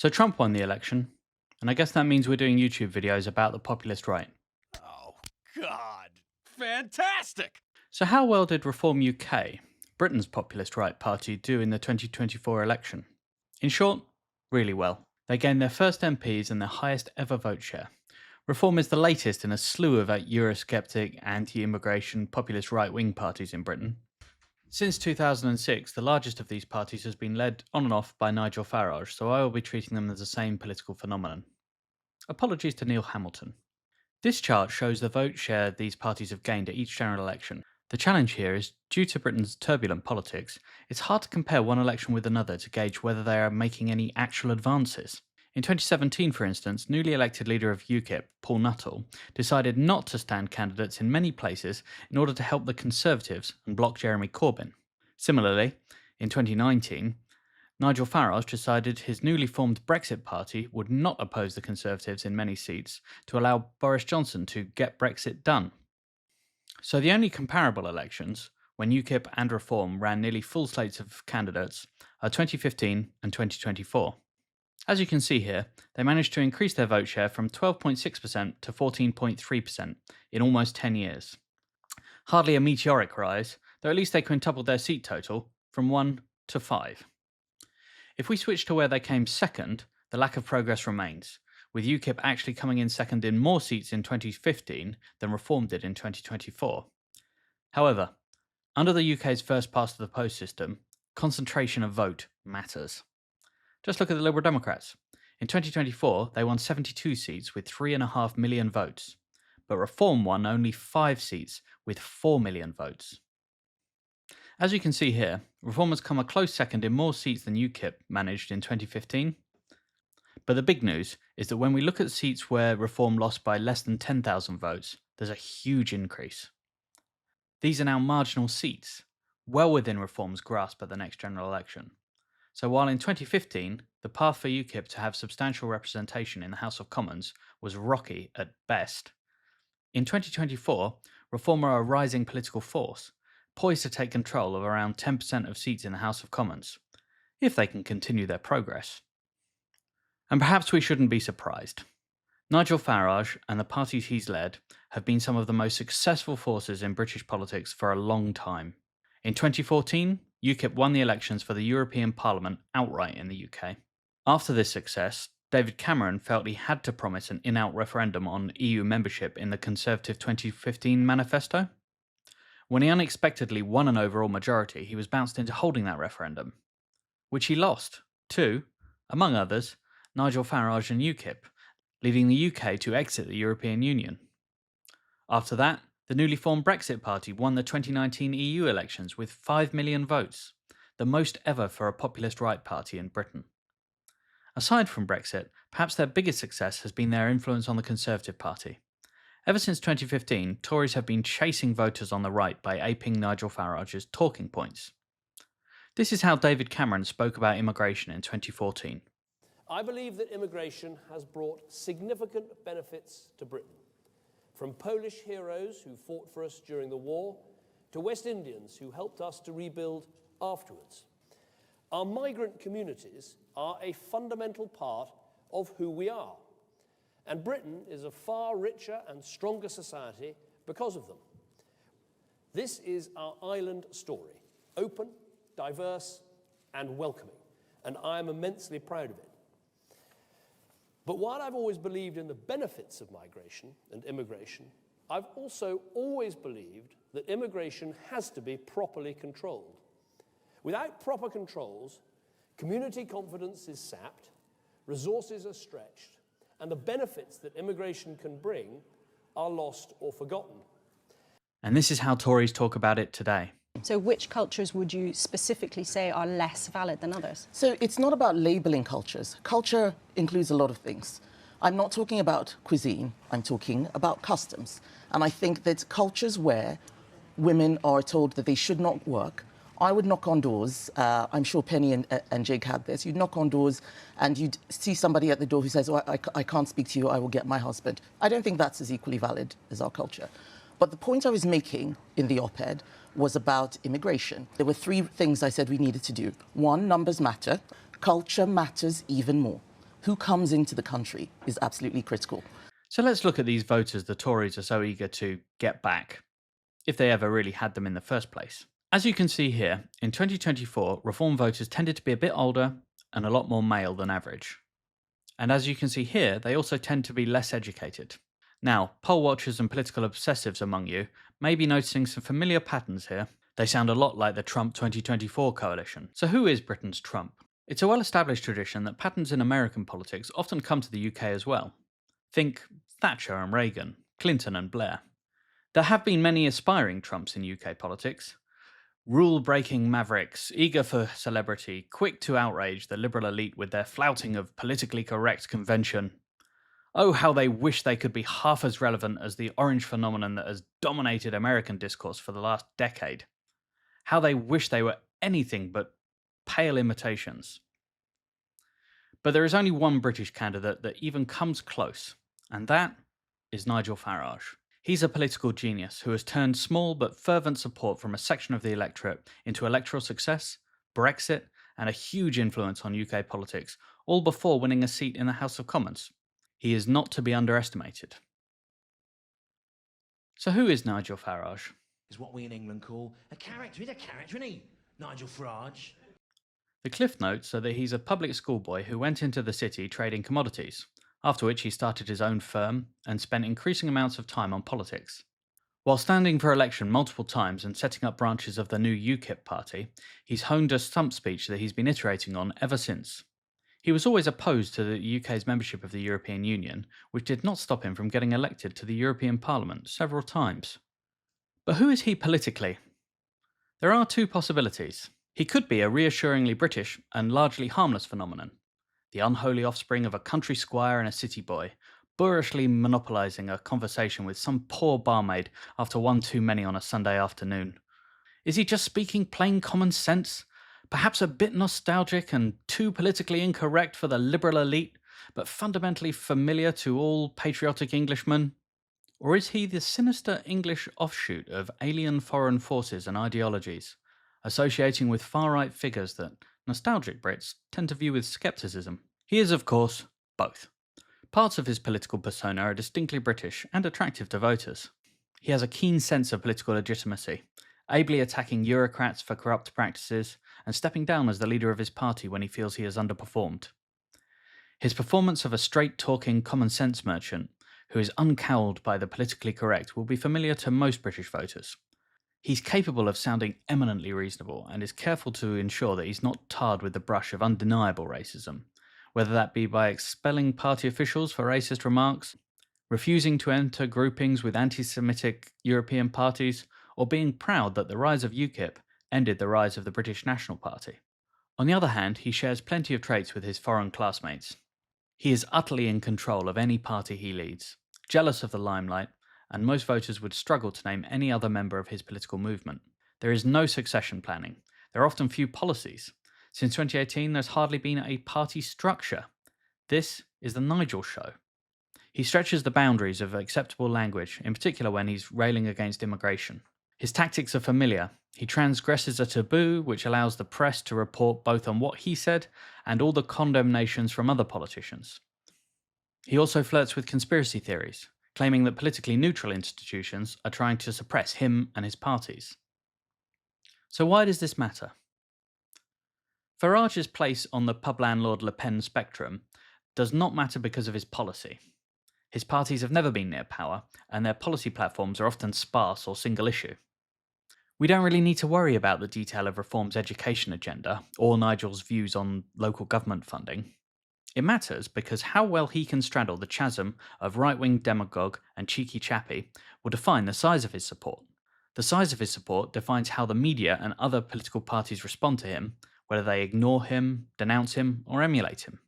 So Trump won the election, and I guess that means we're doing YouTube videos about the populist right. Oh, God. Fantastic! So how well did Reform UK, Britain's populist right party, do in the 2024 election? In short, really well. They gained their first MPs and their highest ever vote share. Reform is the latest in a slew of Eurosceptic, anti-immigration, populist right-wing parties in Britain. Since 2006, the largest of these parties has been led on and off by Nigel Farage, so I will be treating them as the same political phenomenon. Apologies to Neil Hamilton. This chart shows the vote share these parties have gained at each general election. The challenge here is, due to Britain's turbulent politics, it's hard to compare one election with another to gauge whether they are making any actual advances. In 2017, for instance, newly elected leader of UKIP, Paul Nuttall, decided not to stand candidates in many places in order to help the Conservatives and block Jeremy Corbyn. Similarly, in 2019, Nigel Farage decided his newly formed Brexit party would not oppose the Conservatives in many seats to allow Boris Johnson to get Brexit done. So the only comparable elections, when UKIP and Reform ran nearly full slates of candidates, are 2015 and 2024. As you can see here, they managed to increase their vote share from 12.6% to 14.3% in almost 10 years. Hardly a meteoric rise, though at least they quintupled their seat total from 1 to 5. If we switch to where they came second, the lack of progress remains, with UKIP actually coming in second in more seats in 2015 than Reform did in 2024. However, under the UK's first past the post system, concentration of vote matters. Just look at the Liberal Democrats. In 2024, they won 72 seats with 3.5 million votes, but Reform won only 5 seats with 4 million votes. As you can see here, Reform has come a close second in more seats than UKIP managed in 2015. But the big news is that when we look at seats where Reform lost by less than 10,000 votes, there's a huge increase. These are now marginal seats, well within Reform's grasp at the next general election. So while in 2015, the path for UKIP to have substantial representation in the House of Commons was rocky at best, in 2024, Reform are a rising political force, poised to take control of around 10% of seats in the House of Commons, if they can continue their progress. And perhaps we shouldn't be surprised. Nigel Farage and the parties he's led have been some of the most successful forces in British politics for a long time. In 2014, UKIP won the elections for the European Parliament outright in the UK. After this success, David Cameron felt he had to promise an in-out referendum on EU membership in the Conservative 2015 manifesto. When he unexpectedly won an overall majority, he was bounced into holding that referendum, which he lost to, among others, Nigel Farage and UKIP, leading the UK to exit the European Union. After that, the newly formed Brexit Party won the 2019 EU elections with 5 million votes, the most ever for a populist right party in Britain. Aside from Brexit, perhaps their biggest success has been their influence on the Conservative Party. Ever since 2015, Tories have been chasing voters on the right by aping Nigel Farage's talking points. This is how David Cameron spoke about immigration in 2014. I believe that immigration has brought significant benefits to Britain. From Polish heroes who fought for us during the war, to West Indians who helped us to rebuild afterwards. Our migrant communities are a fundamental part of who we are, and Britain is a far richer and stronger society because of them. This is our island story, open, diverse, and welcoming, and I am immensely proud of it. But while I've always believed in the benefits of migration and immigration, I've also always believed that immigration has to be properly controlled. Without proper controls, community confidence is sapped, resources are stretched, and the benefits that immigration can bring are lost or forgotten. And this is how Tories talk about it today. So which cultures would you specifically say are less valid than others? So it's not about labelling cultures. Culture includes a lot of things. I'm not talking about cuisine, I'm talking about customs. And I think that cultures where women are told that they should not work, I would knock on doors, I'm sure Penny and Jake had this, you'd knock on doors and you'd see somebody at the door who says, oh, I can't speak to you, I will get my husband. I don't think that's as equally valid as our culture. But the point I was making in the op-ed was about immigration. There were 3 things I said we needed to do. 1, numbers matter. Culture matters even more. Who comes into the country is absolutely critical. So let's look at these voters the Tories are so eager to get back, if they ever really had them in the first place. As you can see here, in 2024, Reform voters tended to be a bit older and a lot more male than average. And as you can see here, they also tend to be less educated. Now, poll watchers and political obsessives among you may be noticing some familiar patterns here. They sound a lot like the Trump 2024 coalition. So who is Britain's Trump? It's a well-established tradition that patterns in American politics often come to the UK as well. Think Thatcher and Reagan, Clinton and Blair. There have been many aspiring Trumps in UK politics. Rule-breaking mavericks, eager for celebrity, quick to outrage the liberal elite with their flouting of politically correct convention. Oh, how they wish they could be half as relevant as the orange phenomenon that has dominated American discourse for the last decade. How they wish they were anything but pale imitations. But there is only one British candidate that even comes close, and that is Nigel Farage. He's a political genius who has turned small but fervent support from a section of the electorate into electoral success, Brexit, and a huge influence on UK politics, all before winning a seat in the House of Commons. He is not to be underestimated. So who is Nigel Farage? Is what we in England call a character. He's a character, isn't he? Nigel Farage. The cliff notes are that he's a public schoolboy who went into the city trading commodities, after which he started his own firm and spent increasing amounts of time on politics. While standing for election multiple times and setting up branches of the new UKIP party, he's honed a stump speech that he's been iterating on ever since. He was always opposed to the UK's membership of the European Union, which did not stop him from getting elected to the European Parliament several times. But who is he politically? There are two possibilities. He could be a reassuringly British and largely harmless phenomenon, the unholy offspring of a country squire and a city boy, boorishly monopolising a conversation with some poor barmaid after one too many on a Sunday afternoon. Is he just speaking plain common sense? Perhaps a bit nostalgic and too politically incorrect for the liberal elite, but fundamentally familiar to all patriotic Englishmen? Or is he the sinister English offshoot of alien foreign forces and ideologies, associating with far-right figures that nostalgic Brits tend to view with scepticism? He is, of course, both. Parts of his political persona are distinctly British and attractive to voters. He has a keen sense of political legitimacy, ably attacking Eurocrats for corrupt practices and stepping down as the leader of his party when he feels he has underperformed. His performance of a straight-talking common-sense merchant who is uncowed by the politically correct will be familiar to most British voters. He's capable of sounding eminently reasonable and is careful to ensure that he's not tarred with the brush of undeniable racism, whether that be by expelling party officials for racist remarks, refusing to enter groupings with anti-Semitic European parties, or being proud that the rise of UKIP ended the rise of the British National Party. On the other hand, he shares plenty of traits with his foreign classmates. He is utterly in control of any party he leads, jealous of the limelight, and most voters would struggle to name any other member of his political movement. There is no succession planning. There are often few policies. Since 2018, there's hardly been a party structure. This is the Nigel Show. He stretches the boundaries of acceptable language, in particular when he's railing against immigration. His tactics are familiar. He transgresses a taboo which allows the press to report both on what he said and all the condemnations from other politicians. He also flirts with conspiracy theories, claiming that politically neutral institutions are trying to suppress him and his parties. So why does this matter? Farage's place on the pub landlord Le Pen spectrum does not matter because of his policy. His parties have never been near power, and their policy platforms are often sparse or single issue. We don't really need to worry about the detail of Reform's education agenda or Nigel's views on local government funding. It matters because how well he can straddle the chasm of right-wing demagogue and cheeky chappy will define the size of his support. The size of his support defines how the media and other political parties respond to him, whether they ignore him, denounce him, or emulate him.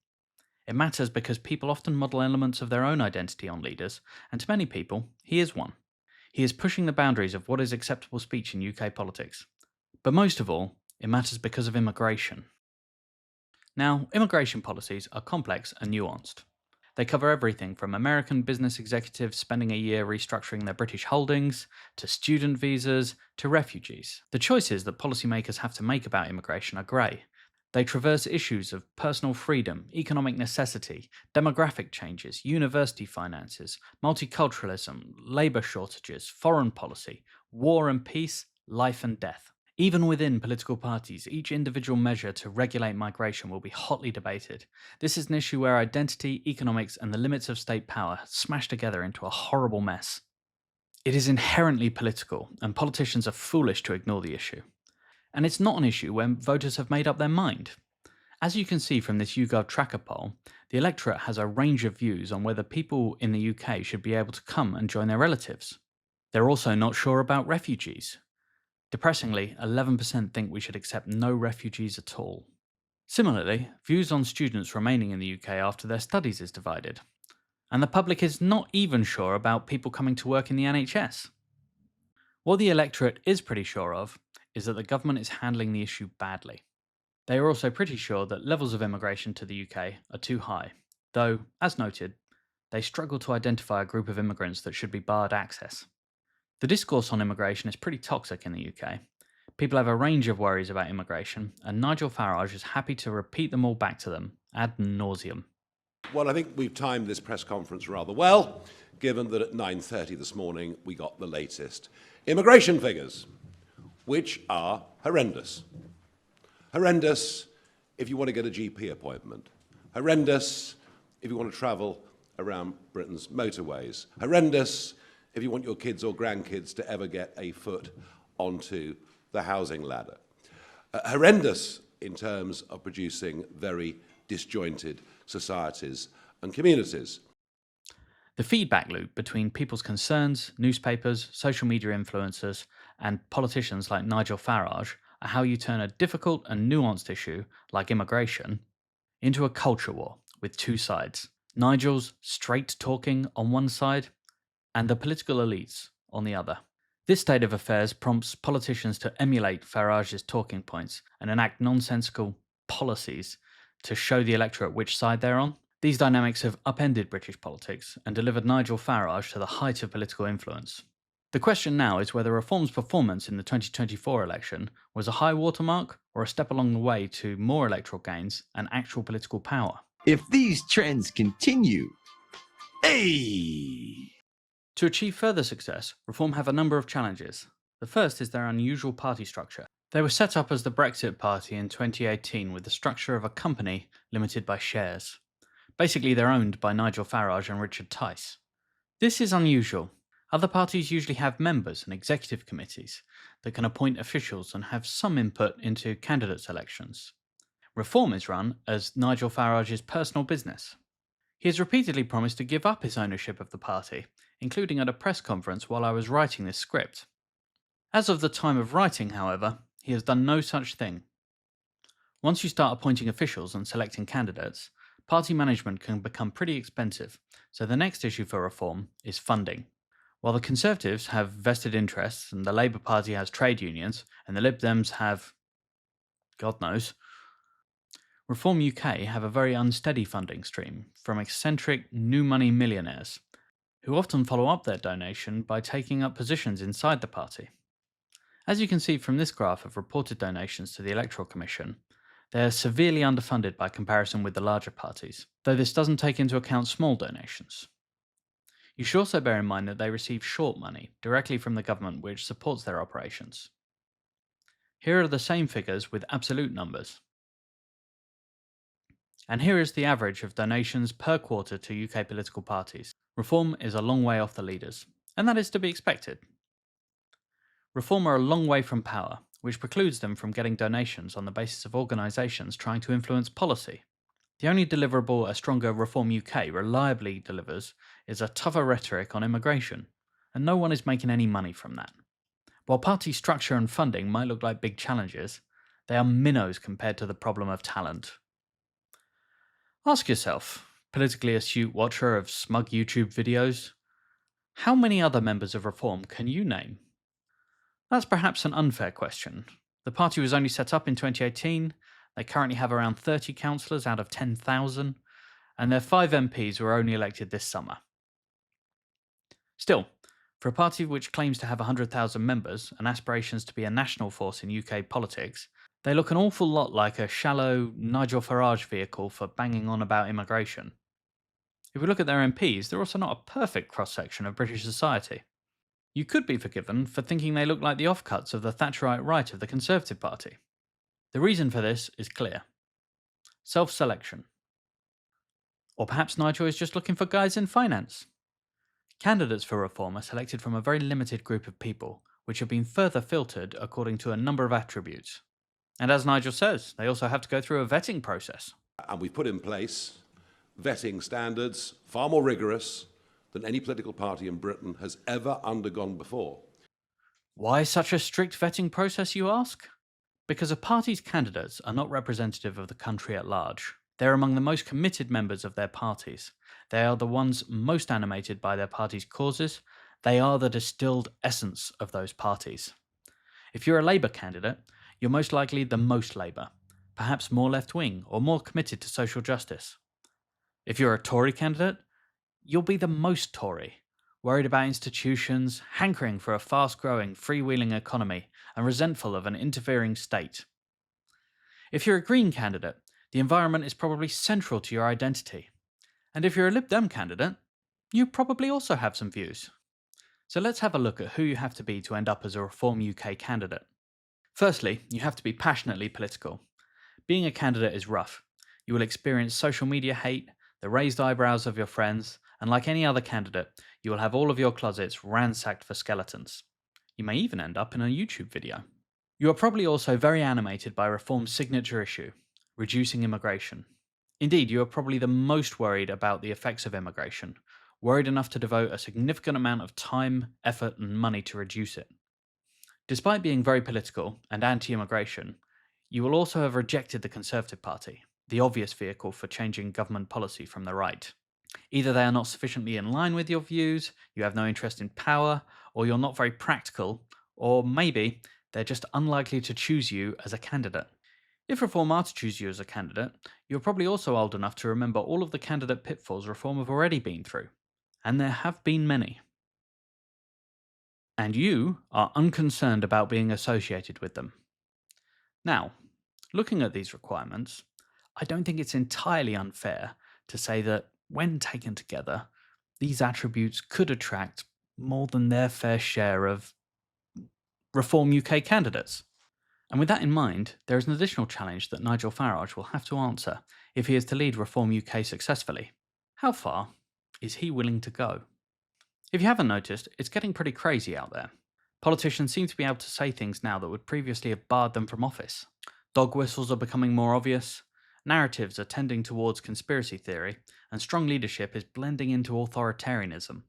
It matters because people often model elements of their own identity on leaders, and to many people, he is one. He is pushing the boundaries of what is acceptable speech in UK politics. But most of all, it matters because of immigration. Now, immigration policies are complex and nuanced. They cover everything from American business executives spending a year restructuring their British holdings, to student visas, to refugees. The choices that policymakers have to make about immigration are grey. They traverse issues of personal freedom, economic necessity, demographic changes, university finances, multiculturalism, labour shortages, foreign policy, war and peace, life and death. Even within political parties, each individual measure to regulate migration will be hotly debated. This is an issue where identity, economics, and the limits of state power smash together into a horrible mess. It is inherently political, and politicians are foolish to ignore the issue. And it's not an issue where voters have made up their mind. As you can see from this YouGov tracker poll, the electorate has a range of views on whether people in the UK should be able to come and join their relatives. They're also not sure about refugees. Depressingly, 11% think we should accept no refugees at all. Similarly, views on students remaining in the UK after their studies is divided. And the public is not even sure about people coming to work in the NHS. What the electorate is pretty sure of is that the government is handling the issue badly. They are also pretty sure that levels of immigration to the UK are too high, though, as noted, they struggle to identify a group of immigrants that should be barred access. The discourse on immigration is pretty toxic in the UK. People have a range of worries about immigration, and Nigel Farage is happy to repeat them all back to them, ad nauseum. Well, I think we've timed this press conference rather well, given that at 9:30 this morning we got the latest immigration figures, which are horrendous. Horrendous if you want to get a GP appointment. Horrendous if you want to travel around Britain's motorways. Horrendous if you want your kids or grandkids to ever get a foot onto the housing ladder. Horrendous in terms of producing very disjointed societies and communities. The feedback loop between people's concerns, newspapers, social media influencers, and politicians like Nigel Farage are how you turn a difficult and nuanced issue, like immigration, into a culture war with two sides. Nigel's straight talking on one side, and the political elites on the other. This state of affairs prompts politicians to emulate Farage's talking points and enact nonsensical policies to show the electorate which side they're on. These dynamics have upended British politics and delivered Nigel Farage to the height of political influence. The question now is whether Reform's performance in the 2024 election was a high watermark or a step along the way to more electoral gains and actual political power. If these trends continue, hey! To achieve further success, Reform have a number of challenges. The first is their unusual party structure. They were set up as the Brexit Party in 2018 with the structure of a company limited by shares. Basically, they're owned by Nigel Farage and Richard Tice. This is unusual. Other parties usually have members and executive committees that can appoint officials and have some input into candidate selections. Reform is run as Nigel Farage's personal business. He has repeatedly promised to give up his ownership of the party, including at a press conference while I was writing this script. As of the time of writing, however, he has done no such thing. Once you start appointing officials and selecting candidates, party management can become pretty expensive, so the next issue for Reform is funding. While the Conservatives have vested interests and the Labour Party has trade unions and the Lib Dems have God knows, Reform UK have a very unsteady funding stream from eccentric new money millionaires who often follow up their donation by taking up positions inside the party. As you can see from this graph of reported donations to the Electoral Commission, they are severely underfunded by comparison with the larger parties, though this doesn't take into account small donations. You should also bear in mind that they receive short money directly from the government which supports their operations. Here are the same figures with absolute numbers. And here is the average of donations per quarter to UK political parties. Reform is a long way off the leaders, and that is to be expected. Reform are a long way from power, which precludes them from getting donations on the basis of organisations trying to influence policy. The only deliverable a stronger Reform UK reliably delivers is a tougher rhetoric on immigration, and no one is making any money from that. While party structure and funding might look like big challenges, they are minnows compared to the problem of talent. Ask yourself, politically astute watcher of smug YouTube videos, how many other members of Reform can you name? That's perhaps an unfair question. The party was only set up in 2018, they currently have around 30 councillors out of 10,000, and their 5 MPs were only elected this summer. Still, for a party which claims to have 100,000 members and aspirations to be a national force in UK politics, They look an awful lot like a shallow Nigel Farage vehicle for banging on about immigration. If we look at their MPs, they're also not a perfect cross-section of British society. You could be forgiven for thinking they look like the offcuts of the Thatcherite right of the Conservative Party. The reason for this is clear. Self-selection. Or perhaps Nigel is just looking for guys in finance. Candidates for reform are selected from a very limited group of people, which have been further filtered according to a number of attributes. And as Nigel says, they also have to go through a vetting process. And we've put in place vetting standards far more rigorous than any political party in Britain has ever undergone before. Why such a strict vetting process, you ask? Because a party's candidates are not representative of the country at large. They're among the most committed members of their parties. They are the ones most animated by their party's causes. They are the distilled essence of those parties. If you're a Labour candidate, you're most likely the most Labour, perhaps more left-wing or more committed to social justice. If you're a Tory candidate, you'll be the most Tory, worried about institutions, hankering for a fast-growing, freewheeling economy, and resentful of an interfering state. If you're a Green candidate, the environment is probably central to your identity. And if you're a Lib Dem candidate, you probably also have some views. So let's have a look at who you have to be to end up as a Reform UK candidate. Firstly, you have to be passionately political. Being a candidate is rough. You will experience social media hate, the raised eyebrows of your friends, and like any other candidate, you will have all of your closets ransacked for skeletons. You may even end up in a YouTube video. You are probably also very animated by Reform's signature issue, reducing immigration. Indeed, you are probably the most worried about the effects of immigration, worried enough to devote a significant amount of time, effort, and money to reduce it. Despite being very political and anti-immigration, you will also have rejected the Conservative Party, the obvious vehicle for changing government policy from the right. Either they are not sufficiently in line with your views, you have no interest in power, or you're not very practical, or maybe they're just unlikely to choose you as a candidate. If Reform are to choose you as a candidate, you're probably also old enough to remember all of the candidate pitfalls Reform have already been through. And there have been many. And you are unconcerned about being associated with them. Now, looking at these requirements, I don't think it's entirely unfair to say that, when taken together, these attributes could attract more than their fair share of Reform UK candidates. And with that in mind, there is an additional challenge that Nigel Farage will have to answer if he is to lead Reform UK successfully. How far is he willing to go? If you haven't noticed, it's getting pretty crazy out there. Politicians seem to be able to say things now that would previously have barred them from office. Dog whistles are becoming more obvious, narratives are tending towards conspiracy theory, and strong leadership is blending into authoritarianism.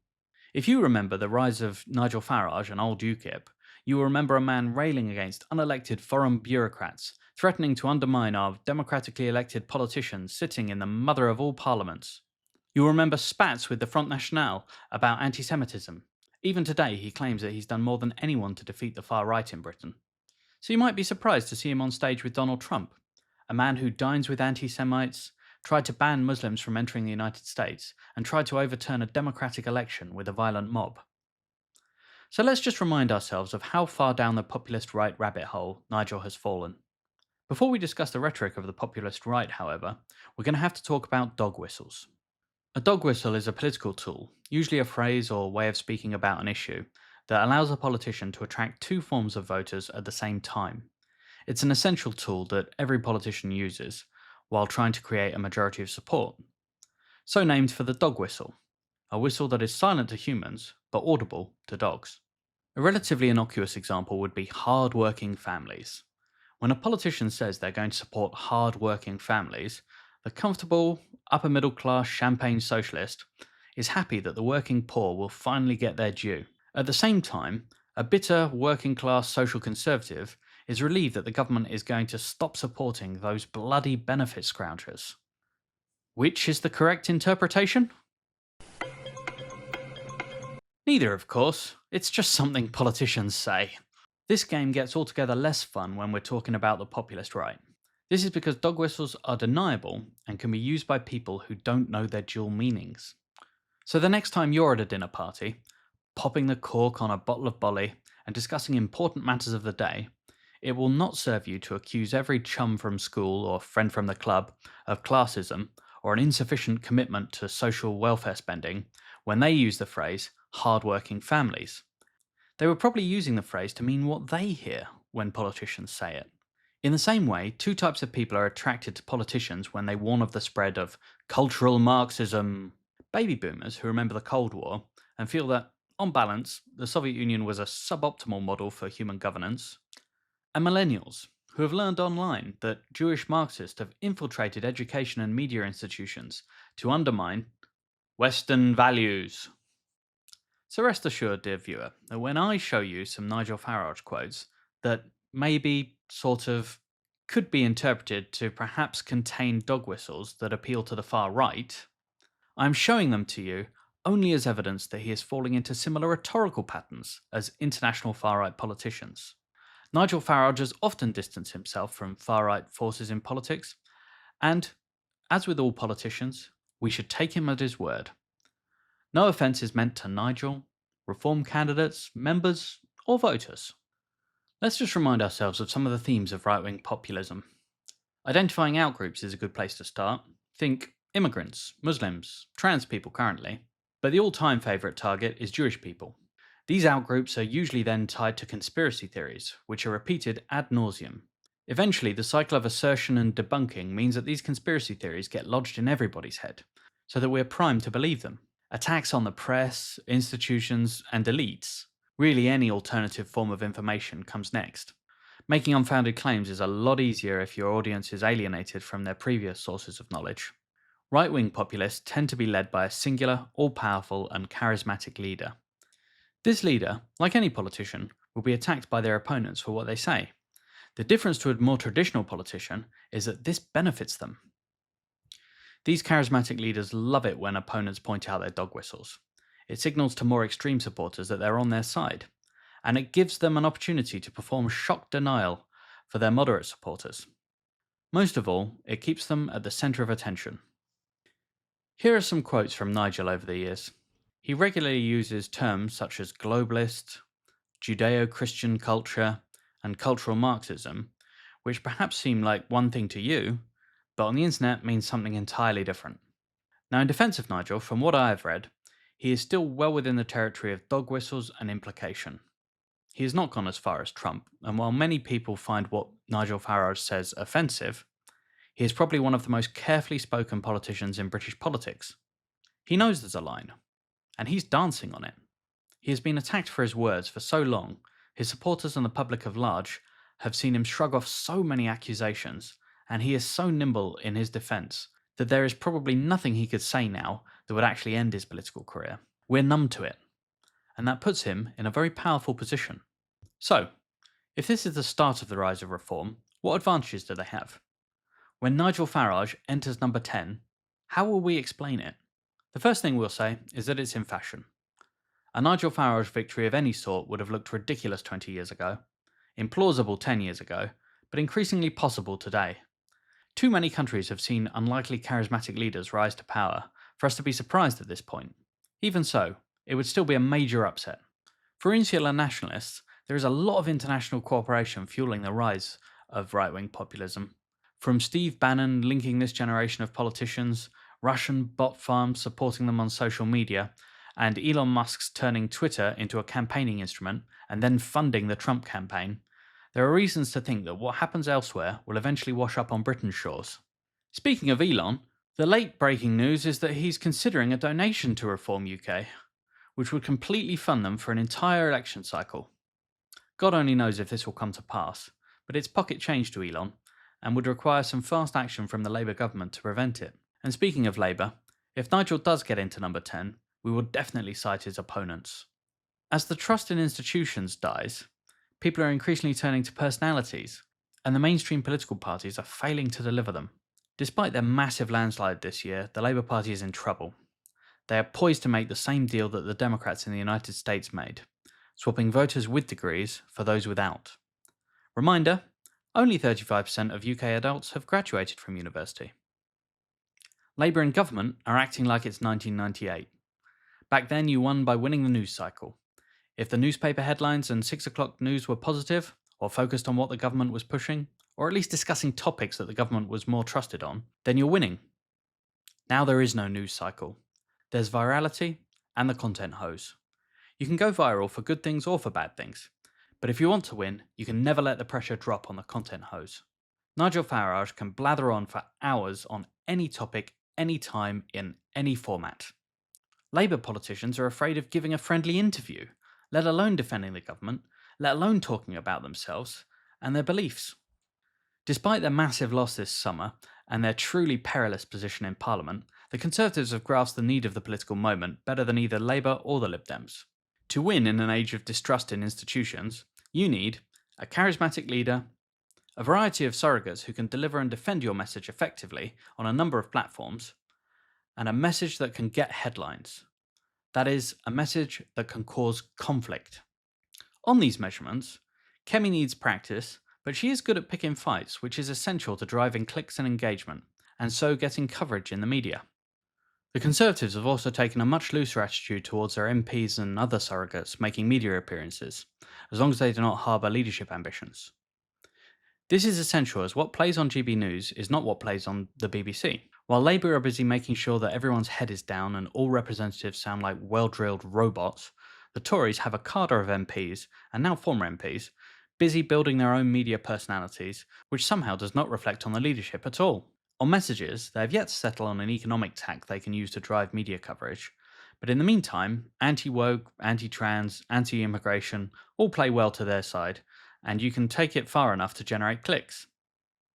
If you remember the rise of Nigel Farage and old UKIP, you will remember a man railing against unelected foreign bureaucrats, threatening to undermine our democratically elected politicians sitting in the mother of all parliaments. You will remember spats with the Front National about anti-Semitism. Even today, he claims that he's done more than anyone to defeat the far right in Britain. So you might be surprised to see him on stage with Donald Trump, a man who dines with anti-Semites, tried to ban Muslims from entering the United States, and tried to overturn a democratic election with a violent mob. So let's just remind ourselves of how far down the populist right rabbit hole Nigel has fallen. Before we discuss the rhetoric of the populist right, however, we're going to have to talk about dog whistles. A dog whistle is a political tool, usually a phrase or way of speaking about an issue, that allows a politician to attract two forms of voters at the same time. It's an essential tool that every politician uses, while trying to create a majority of support. So named for the dog whistle, a whistle that is silent to humans, but audible to dogs. A relatively innocuous example would be hard-working families. When a politician says they're going to support hard-working families, the comfortable, upper-middle-class champagne socialist is happy that the working poor will finally get their due. At the same time, a bitter, working-class social conservative is relieved that the government is going to stop supporting those bloody benefit scroungers. Which is the correct interpretation? Neither, of course. It's just something politicians say. This game gets altogether less fun when we're talking about the populist right. This is because dog whistles are deniable and can be used by people who don't know their dual meanings. So the next time you're at a dinner party, popping the cork on a bottle of bolly and discussing important matters of the day, It will not serve you to accuse every chum from school or friend from the club of classism or an insufficient commitment to social welfare spending when they use the phrase hard-working families. They were probably using the phrase to mean what they hear when politicians say it. In the same way, two types of people are attracted to politicians when they warn of the spread of cultural Marxism. Baby boomers who remember the Cold War and feel that, on balance, the Soviet Union was a suboptimal model for human governance, and millennials who have learned online that Jewish Marxists have infiltrated education and media institutions to undermine Western values. So rest assured, dear viewer, that when I show you some Nigel Farage quotes that maybe sort of could be interpreted to perhaps contain dog whistles that appeal to the far right, I'm showing them to you only as evidence that he is falling into similar rhetorical patterns as international far-right politicians. Nigel Farage has often distanced himself from far-right forces in politics, and, as with all politicians, we should take him at his word. No offence is meant to Nigel, Reform candidates, members, or voters. Let's just remind ourselves of some of the themes of right-wing populism. Identifying outgroups is a good place to start. Think immigrants, Muslims, trans people currently. But the all-time favourite target is Jewish people. These outgroups are usually then tied to conspiracy theories, which are repeated ad nauseum. Eventually, the cycle of assertion and debunking means that these conspiracy theories get lodged in everybody's head, so that we're primed to believe them. Attacks on the press, institutions, and elites, really any alternative form of information, comes next. Making unfounded claims is a lot easier if your audience is alienated from their previous sources of knowledge. Right-wing populists tend to be led by a singular, all-powerful, and charismatic leader. This leader, like any politician, will be attacked by their opponents for what they say. The difference to a more traditional politician is that this benefits them. These charismatic leaders love it when opponents point out their dog whistles. It signals to more extreme supporters that they're on their side, and it gives them an opportunity to perform shock denial for their moderate supporters. Most of all, it keeps them at the centre of attention. Here are some quotes from Nigel over the years. He regularly uses terms such as globalist, Judeo-Christian culture, and cultural Marxism, which perhaps seem like one thing to you, but on the internet means something entirely different. Now, in defense of Nigel, from what I have read, he is still well within the territory of dog whistles and implication. He has not gone as far as Trump, and while many people find what Nigel Farage says offensive, he is probably one of the most carefully spoken politicians in British politics. He knows there's a line, and he's dancing on it. He has been attacked for his words for so long, his supporters and the public at large have seen him shrug off so many accusations, and he is so nimble in his defence that there is probably nothing he could say now that would actually end his political career. We're numb to it, and that puts him in a very powerful position. So, if this is the start of the rise of reform, what advantages do they have? When Nigel Farage enters number 10, how will we explain it? The first thing we'll say is that it's in fashion. A Nigel Farage victory of any sort would have looked ridiculous 20 years ago, implausible 10 years ago, but increasingly possible today. Too many countries have seen unlikely charismatic leaders rise to power for us to be surprised at this point. Even so, it would still be a major upset. For insular nationalists, there is a lot of international cooperation fueling the rise of right-wing populism. From Steve Bannon linking this generation of politicians, Russian bot farms supporting them on social media, and Elon Musk's turning Twitter into a campaigning instrument and then funding the Trump campaign, there are reasons to think that what happens elsewhere will eventually wash up on Britain's shores. Speaking of Elon, the late breaking news is that he's considering a donation to Reform UK, which would completely fund them for an entire election cycle. God only knows if this will come to pass, but it's pocket change to Elon, and would require some fast action from the Labour government to prevent it. And speaking of Labour, if Nigel does get into number 10, we will definitely cite his opponents. As the trust in institutions dies, people are increasingly turning to personalities, and the mainstream political parties are failing to deliver them. Despite their massive landslide this year, the Labour Party is in trouble. They are poised to make the same deal that the Democrats in the United States made, swapping voters with degrees for those without. Reminder, only 35% of UK adults have graduated from university. Labour and government are acting like it's 1998. Back then you won by winning the news cycle. If the newspaper headlines and 6 o'clock news were positive, or focused on what the government was pushing, or at least discussing topics that the government was more trusted on, then you're winning. Now there is no news cycle. There's virality and the content hose. You can go viral for good things or for bad things, but if you want to win, you can never let the pressure drop on the content hose. Nigel Farage can blather on for hours on any topic, any time, in any format. Labour politicians are afraid of giving a friendly interview, let alone defending the government, let alone talking about themselves and their beliefs. Despite their massive loss this summer and their truly perilous position in Parliament, the Conservatives have grasped the need of the political moment better than either Labour or the Lib Dems. To win in an age of distrust in institutions, you need a charismatic leader, a variety of surrogates who can deliver and defend your message effectively on a number of platforms, and a message that can get headlines. That is, a message that can cause conflict. On these measurements, Kemi needs practice, but she is good at picking fights, which is essential to driving clicks and engagement, and so getting coverage in the media. The Conservatives have also taken a much looser attitude towards their MPs and other surrogates making media appearances, as long as they do not harbour leadership ambitions. This is essential as what plays on GB News is not what plays on the BBC. While Labour are busy making sure that everyone's head is down and all representatives sound like well-drilled robots, the Tories have a cadre of MPs, and now former MPs, busy building their own media personalities, which somehow does not reflect on the leadership at all. On messages, they have yet to settle on an economic tack they can use to drive media coverage, but in the meantime, anti-woke, anti-trans, anti-immigration all play well to their side, and you can take it far enough to generate clicks.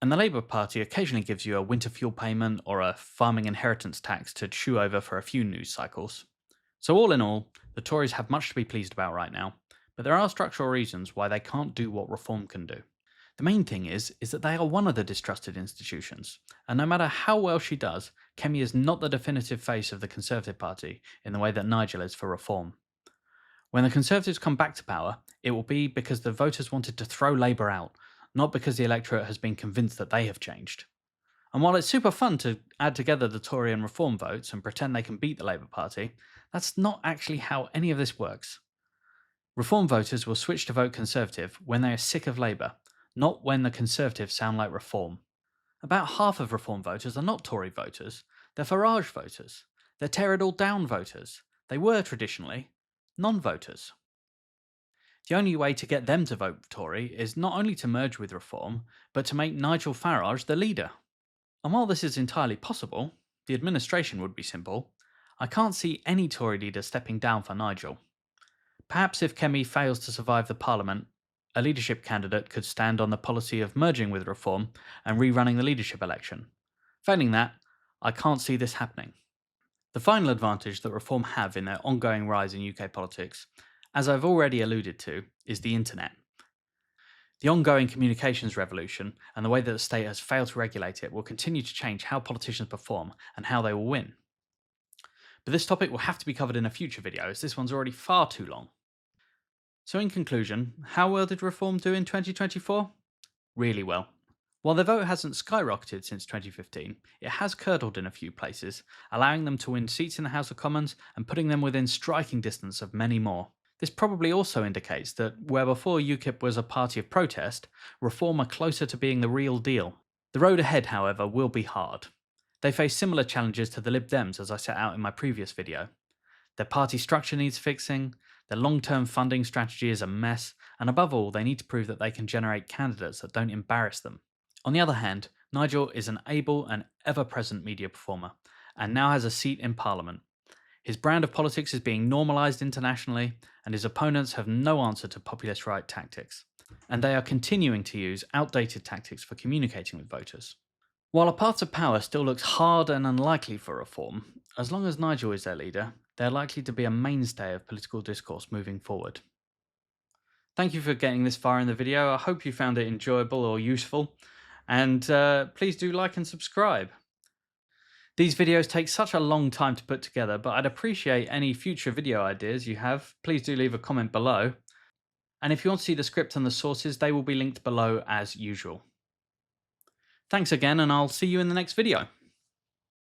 And the Labour Party occasionally gives you a winter fuel payment or a farming inheritance tax to chew over for a few news cycles. So all in all, the Tories have much to be pleased about right now, but there are structural reasons why they can't do what reform can do. The main thing is that they are one of the distrusted institutions, and no matter how well she does, Kemi is not the definitive face of the Conservative Party in the way that Nigel is for reform. When the Conservatives come back to power, it will be because the voters wanted to throw Labour out, not because the electorate has been convinced that they have changed. And while it's super fun to add together the Tory and Reform votes and pretend they can beat the Labour Party, that's not actually how any of this works. Reform voters will switch to vote Conservative when they are sick of Labour, not when the Conservatives sound like Reform. About half of Reform voters are not Tory voters, they're Farage voters, they're tear it all down voters, they were traditionally non-voters. The only way to get them to vote Tory is not only to merge with Reform, but to make Nigel Farage the leader. And while this is entirely possible, the administration would be simple, I can't see any Tory leader stepping down for Nigel. Perhaps if Kemi fails to survive the Parliament, a leadership candidate could stand on the policy of merging with Reform and rerunning the leadership election. Failing that, I can't see this happening. The final advantage that Reform have in their ongoing rise in UK politics, as I've already alluded to, is the internet. The ongoing communications revolution and the way that the state has failed to regulate it will continue to change how politicians perform and how they will win. But this topic will have to be covered in a future video, as this one's already far too long. So in conclusion, how well did Reform do in 2024? Really well. While their vote hasn't skyrocketed since 2015, it has curdled in a few places, allowing them to win seats in the House of Commons and putting them within striking distance of many more. This probably also indicates that where before UKIP was a party of protest, Reform are closer to being the real deal. The road ahead, however, will be hard. They face similar challenges to the Lib Dems as I set out in my previous video. Their party structure needs fixing, their long-term funding strategy is a mess, and above all, they need to prove that they can generate candidates that don't embarrass them. On the other hand, Nigel is an able and ever-present media performer, and now has a seat in Parliament. His brand of politics is being normalised internationally, and his opponents have no answer to populist right tactics, and they are continuing to use outdated tactics for communicating with voters. While a path to power still looks hard and unlikely for Reform, as long as Nigel is their leader, they're likely to be a mainstay of political discourse moving forward. Thank you for getting this far in the video. I hope you found it enjoyable or useful, and please do like and subscribe. These videos take such a long time to put together, but I'd appreciate any future video ideas you have. Please do leave a comment below. And if you want to see the script and the sources, they will be linked below as usual. Thanks again, and I'll see you in the next video.